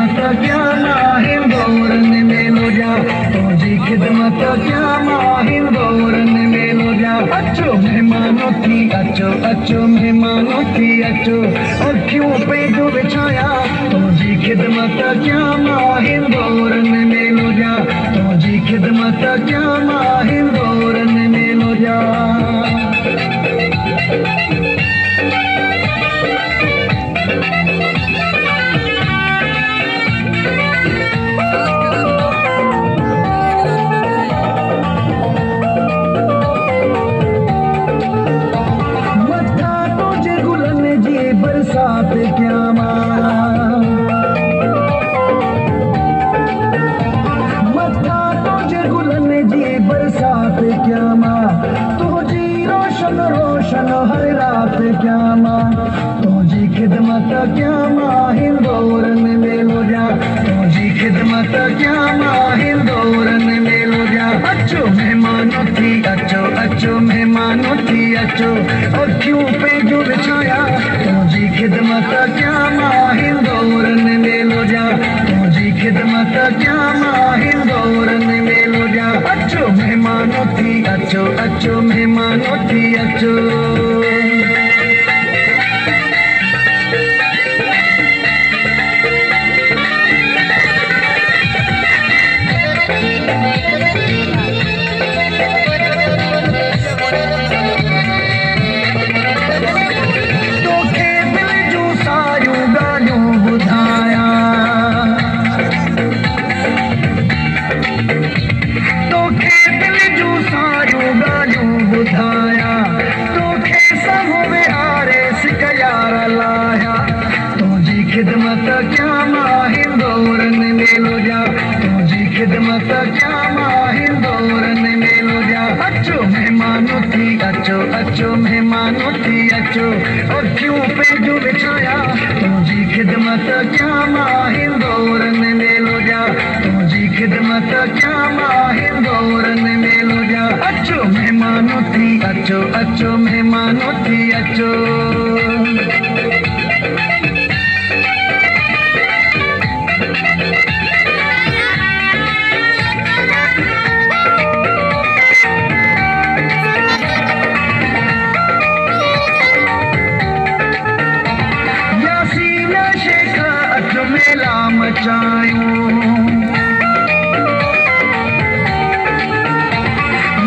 खिदमत क्या माहिंदोरन में लो जा, तुझी खिदमत क्या माहिंदोरन में लो जा। अचो मेहमानों की अचो, अचो मेहमानों की अचो, अखियों पे जो बिछाया, तुझी खिदमत क्या माहिंदोरन में लो जा, तुझी खिदमत क्या माहिंदोरन में लो जा। बरसात क्या मत्था तुझे गुलन जी बरसात क्या माँ, तुझी रोशन रोशन हर रात क्या माँ, तुझी खिदमत क्या माँ हिंदोरन में लो जा, तुझी खिदमत क्या माँ हिंदोरन में लो जा। अचो मेहमानों की अचो, अचो मेहमानों की अचो, अखियों पे जो बिछाया, तुझी खिदमत क्या माँ हिंदोरन में लो जा, तुझी खिदमत क्या माँ हिंदोरन में लो जा। अचो मेहमानों की अचो, अचो मेहमानों की अचो। खिदमत क्या माँ हिंदोरन में लो जा, तुझी खिदमत क्या